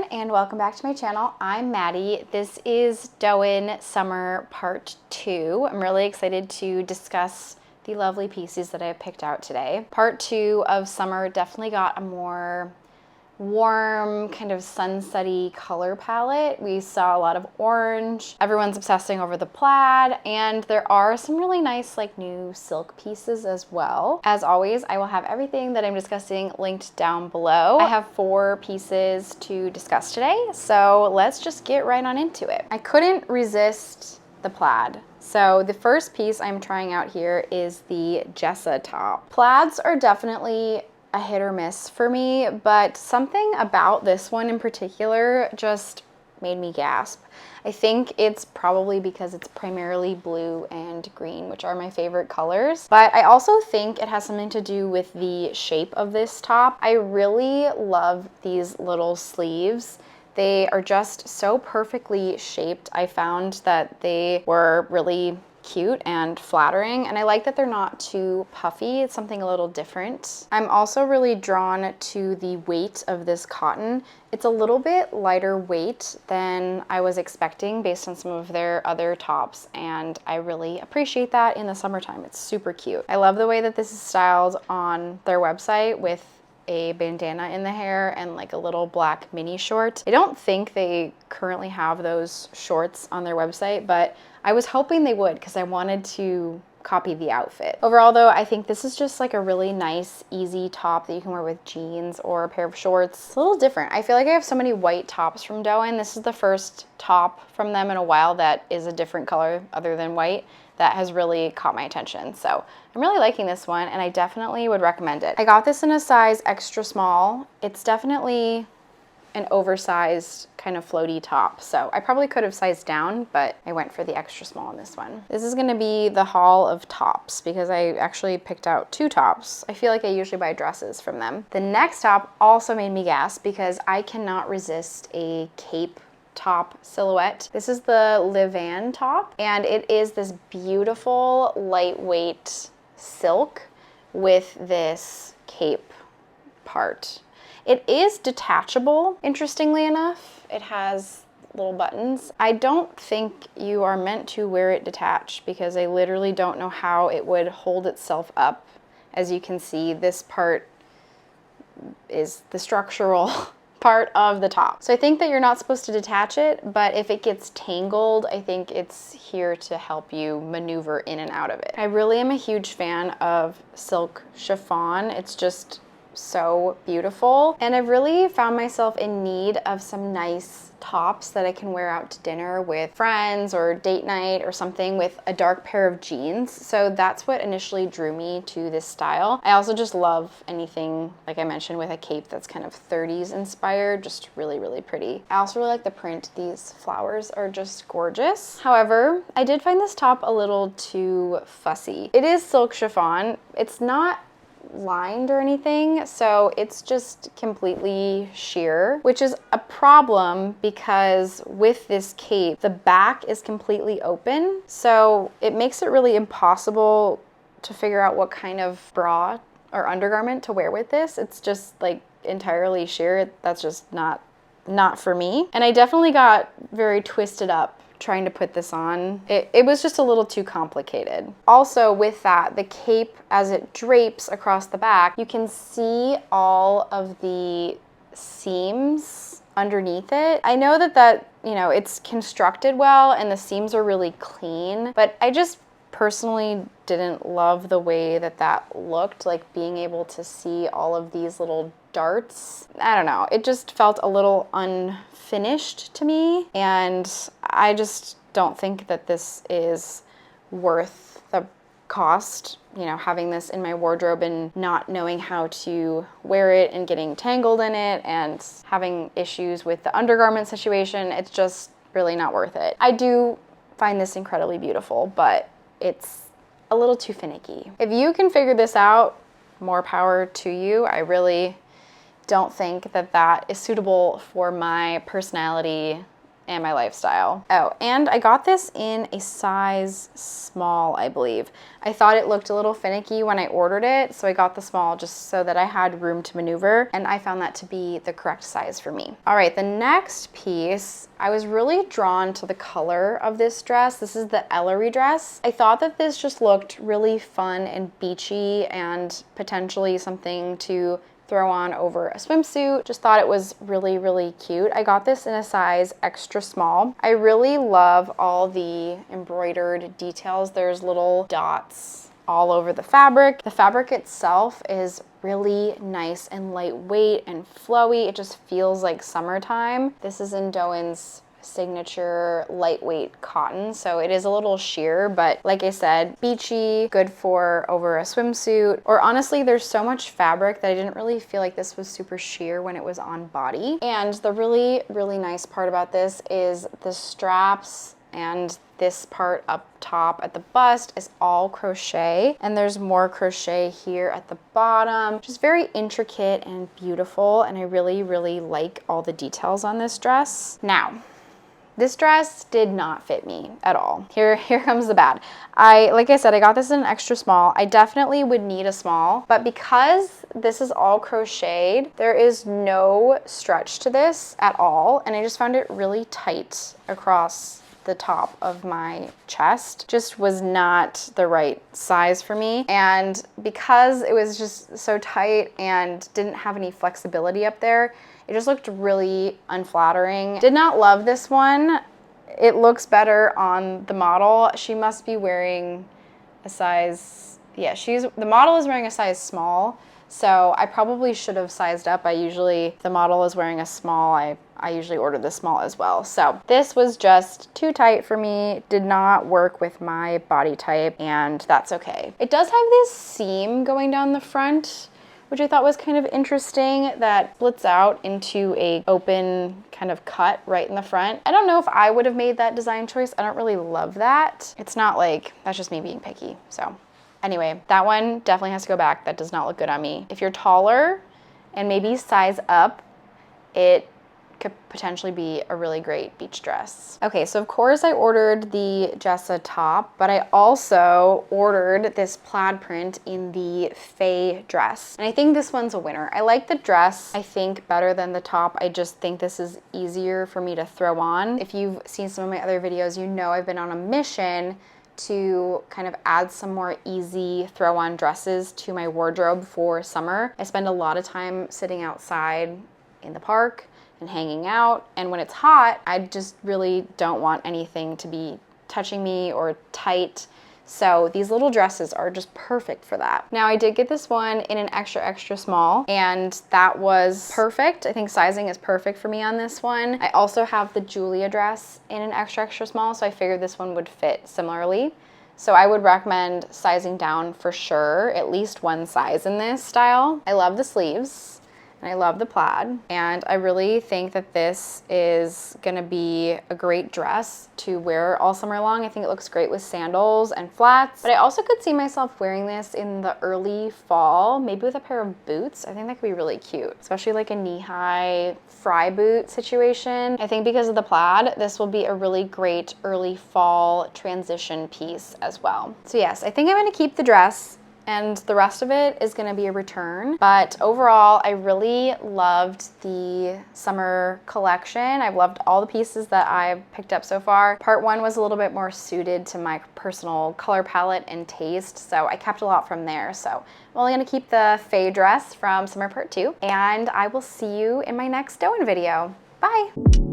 everyone, and welcome back to my channel. I'm Maddie. This is Dôen Summer Part 2. I'm really excited to discuss the lovely pieces that I picked out today. Part 2 of summer definitely got a more warm, kind of sunsetty color palette. We saw a lot of orange. Everyone's obsessing over the plaid, and there are some really nice like new silk pieces as well. As always, I will have everything that I'm discussing linked down below. I have 4 pieces to discuss today, so let's just get right on into it. I couldn't resist the plaid. So the first piece I'm trying out here is the Jessa top. Plaids are definitely a hit or miss for me, but something about this one in particular just made me gasp. I think it's probably because it's primarily blue and green, which are my favorite colors, but I also think it has something to do with the shape of this top. I really love these little sleeves. They are just so perfectly shaped. I found that they were really cute and flattering, and I like that they're not too puffy. It's something a little different. I'm also really drawn to the weight of this cotton. It's a little bit lighter weight than I was expecting based on some of their other tops, and I really appreciate that in the summertime. It's super cute. I love the way that this is styled on their website with a bandana in the hair and like a little black mini short. I don't think they currently have those shorts on their website, but I was hoping they would because I wanted to copy the outfit. Overall though, I think this is just like a really nice, easy top that you can wear with jeans or a pair of shorts. It's a little different. I feel like I have so many white tops from Dôen. This is the first top from them in a while that is a different color other than white that has really caught my attention. So I'm really liking this one, and I definitely would recommend it. I got this in a size extra small. It's definitely an oversized kind of floaty top, so I probably could have sized down, but I went for the extra small in this one. This is gonna be the haul of tops because I actually picked out 2 tops. I feel like I usually buy dresses from them. The next top also made me gasp because I cannot resist a cape top silhouette. This is the Leanne top, and it is this beautiful lightweight silk with this cape part. It is detachable, interestingly enough. It has little buttons. I don't think you are meant to wear it detached because I literally don't know how it would hold itself up. As you can see, this part is the structural part of the top. So I think that you're not supposed to detach it, but if it gets tangled, I think it's here to help you maneuver in and out of it. I really am a huge fan of silk chiffon. It's just so beautiful, and I've really found myself in need of some nice tops that I can wear out to dinner with friends or date night or something with a dark pair of jeans. So that's what initially drew me to this style. I also just love anything, like I mentioned, with a cape that's kind of 30s inspired, just really, really pretty. I also really like the print. These flowers are just gorgeous. However, I did find this top a little too fussy. It is silk chiffon. It's not lined or anything, so it's just completely sheer, which is a problem because with this cape, the back is completely open, so it makes it really impossible to figure out what kind of bra or undergarment to wear with this. It's just like entirely sheer. That's just not for me. And I definitely got very twisted up trying to put this on. It was just a little too complicated. Also with that, the cape, as it drapes across the back, you can see all of the seams underneath it. I know that you know, it's constructed well and the seams are really clean, but I just personally didn't love the way that looked, like being able to see all of these little darts. I don't know, it just felt a little unfinished to me, and I just don't think that this is worth the cost, you know, having this in my wardrobe and not knowing how to wear it and getting tangled in it and having issues with the undergarment situation. It's just really not worth it. I do find this incredibly beautiful, but it's a little too finicky. If you can figure this out, more power to you. I really don't think that is suitable for my personality and my lifestyle. Oh, and I got this in a size small, I believe. I thought it looked a little finicky when I ordered it, so I got the small just so that I had room to maneuver, and I found that to be the correct size for me. All right, the next piece, I was really drawn to the color of this dress. This is the Ellery dress. I thought that this just looked really fun and beachy and potentially something to throw on over a swimsuit. Just thought it was really, really cute. I got this in a size extra small. I really love all the embroidered details. There's little dots all over the fabric. The fabric itself is really nice and lightweight and flowy. It just feels like summertime. This is in Dôen's signature lightweight cotton, so it is a little sheer, but like I said, beachy, good for over a swimsuit, or honestly there's so much fabric that I didn't really feel like this was super sheer when it was on body. And the really, really nice part about this is the straps and this part up top at the bust is all crochet, and there's more crochet here at the bottom. Just very intricate and beautiful, and I really, really like all the details on this dress. Now, this dress did not fit me at all. Here comes the bad. Like I said, I got this in an extra small. I definitely would need a small, but because this is all crocheted, there is no stretch to this at all, and I just found it really tight across the top of my chest. Just was not the right size for me, and because it was just so tight and didn't have any flexibility up there, it just looked really unflattering. Did not love this one. It looks better on the model. She must be wearing a size, yeah, the model is wearing a size small, so I probably should have sized up. The model is wearing a small. I usually order the small as well. So this was just too tight for me, did not work with my body type, and that's okay. It does have this seam going down the front, which I thought was kind of interesting, that splits out into a open kind of cut right in the front. I don't know if I would have made that design choice. I don't really love that. It's not like, that's just me being picky. So anyway, that one definitely has to go back. That does not look good on me. If you're taller and maybe size up, it could potentially be a really great beach dress. Okay, so of course I ordered the Jessa top, but I also ordered this plaid print in the Faye dress. And I think this one's a winner. I like the dress, I think, better than the top. I just think this is easier for me to throw on. If you've seen some of my other videos, you know I've been on a mission to kind of add some more easy throw-on dresses to my wardrobe for summer. I spend a lot of time sitting outside in the park and hanging out, and when it's hot, I just really don't want anything to be touching me or tight. So these little dresses are just perfect for that. Now I did get this one in an extra, extra small, and that was perfect. I think sizing is perfect for me on this one. I also have the Julia dress in an extra, extra small, so I figured this one would fit similarly. So I would recommend sizing down for sure, at least one size in this style. I love the sleeves. And I love the plaid, and I really think that this is gonna be a great dress to wear all summer long. I think it looks great with sandals and flats, but I also could see myself wearing this in the early fall, maybe with a pair of boots. I think that could be really cute, especially like a knee-high fry boot situation. I think because of the plaid, this will be a really great early fall transition piece as well. So yes, I think I'm gonna keep the dress, and the rest of it is gonna be a return. But overall, I really loved the summer collection. I've loved all the pieces that I've picked up so far. Part one was a little bit more suited to my personal color palette and taste, so I kept a lot from there. So I'm only gonna keep the Faye dress from summer part two, and I will see you in my next Doen video. Bye.